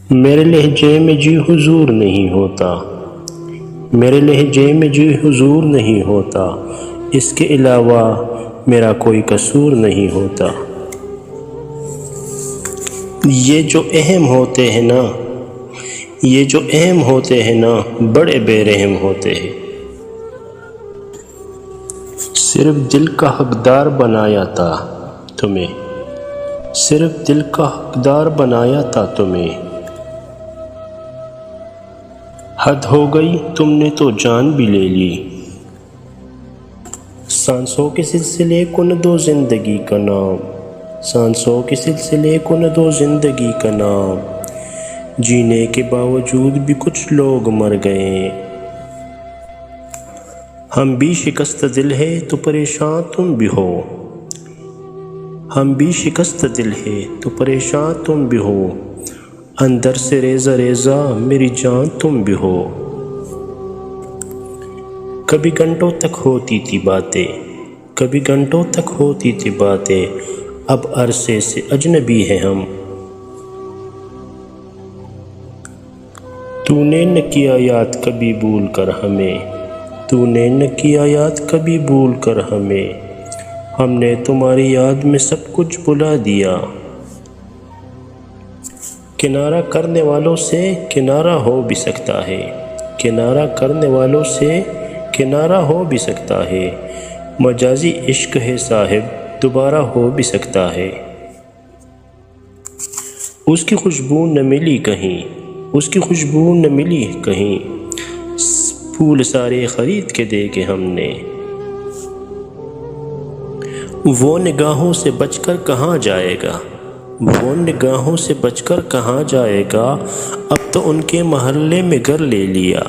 میرے لہجے میں جی حضور نہیں ہوتا، میرے لہجے میں جی حضور نہیں ہوتا، اس کے علاوہ میرا کوئی قصور نہیں ہوتا۔ یہ جو اہم ہوتے ہیں نا، یہ جو اہم ہوتے ہیں نا، بڑے بے رحم ہوتے ہیں۔ صرف دل کا حقدار بنایا تھا تمہیں، صرف دل کا حقدار بنایا تھا تمہیں، حد ہو گئی تم نے تو جان بھی لے لی۔ سانسوں کے سلسلے کو نہ دو زندگی کا نام، سانسوں کے سلسلے کو نہ دو زندگی کا نام، جینے کے باوجود بھی کچھ لوگ مر گئے۔ ہم بھی شکست دل ہے تو پریشان تم بھی ہو، ہم بھی شکست دل ہے تو پریشان تم بھی ہو، اندر سے ریزہ ریزہ میری جان تم بھی ہو۔ کبھی گھنٹوں تک ہوتی تھی باتیں، کبھی گھنٹوں تک ہوتی تھی باتیں، اب عرصے سے اجنبی ہیں ہم۔ تو نے نہ کیا یاد کبھی بھول کر ہمیں، تو نے نہ کیا یاد کبھی بھول کر ہمیں، ہم نے تمہاری یاد میں سب کچھ بھلا دیا۔ کنارہ کرنے والوں سے کنارہ ہو بھی سکتا ہے، کنارہ کرنے والوں سے کنارہ ہو بھی سکتا ہے، مجازی عشق ہے صاحب دوبارہ ہو بھی سکتا ہے۔ اس کی خوشبو نہ ملی کہیں، اس کی خوشبو نہ ملی کہیں، پھول سارے خرید کے دیکھے ہم نے۔ وہ نگاہوں سے بچ کر کہاں جائے گا، وہ نگاہوں سے بچ کر کہاں جائے گا، اب تو ان کے محلے میں گھر لے لیا۔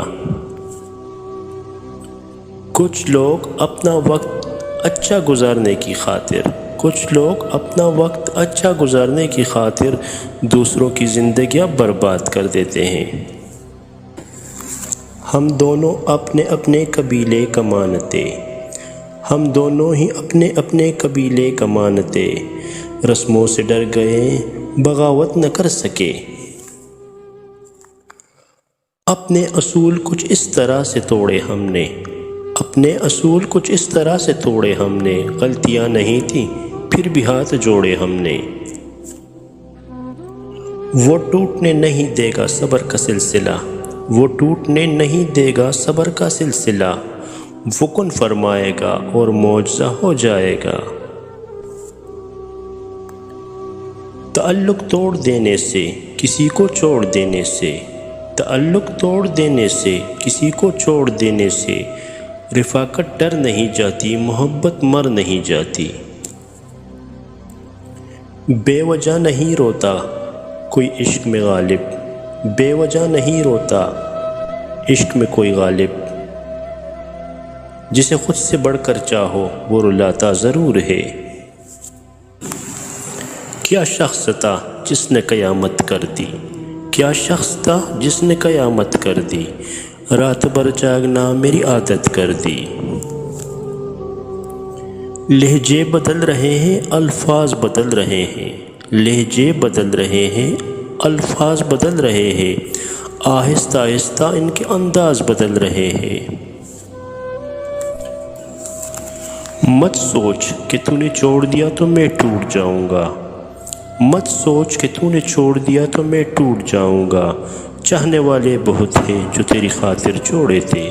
کچھ لوگ اپنا وقت اچھا گزارنے کی خاطر، کچھ لوگ اپنا وقت اچھا گزارنے کی خاطر دوسروں کی زندگیاں برباد کر دیتے ہیں۔ ہم دونوں اپنے اپنے قبیلے کا مانتے، ہم دونوں ہی اپنے اپنے قبیلے کا مانتے، رسموں سے ڈر گئے بغاوت نہ کر سکے۔ اپنے اصول کچھ اس طرح سے توڑے ہم نے، اپنے اصول کچھ اس طرح سے توڑے ہم نے، غلطیاں نہیں تھیں پھر بھی ہاتھ جوڑے ہم نے۔ وہ ٹوٹنے نہیں دے گا صبر کا سلسلہ، وہ ٹوٹنے نہیں دے گا صبر کا سلسلہ، وہ کن فرمائے گا اور معجزہ ہو جائے گا۔ تعلق توڑ دینے سے کسی کو چھوڑ دینے سے، تعلق توڑ دینے سے کسی کو چھوڑ دینے سے، رفاقت ڈر نہیں جاتی محبت مر نہیں جاتی۔ بے وجہ نہیں روتا کوئی عشق میں غالب، بے وجہ نہیں روتا عشق میں کوئی غالب، جسے خود سے بڑھ کر چاہو وہ رلاتا ضرور ہے۔ کیا شخص تھا جس نے قیامت کر دی، کیا شخص تھا جس نے قیامت کر دی، رات بھر جاگنا میری عادت کر دی۔ لہجے بدل رہے ہیں الفاظ بدل رہے ہیں، لہجے بدل رہے ہیں الفاظ بدل رہے ہیں، آہستہ آہستہ ان کے انداز بدل رہے ہیں۔ مت سوچ کہ تو نے چھوڑ دیا تو میں ٹوٹ جاؤں گا، مت سوچ کہ تو نے چھوڑ دیا تو میں ٹوٹ جاؤں گا، چاہنے والے بہت ہیں جو تیری خاطر چھوڑے تھے۔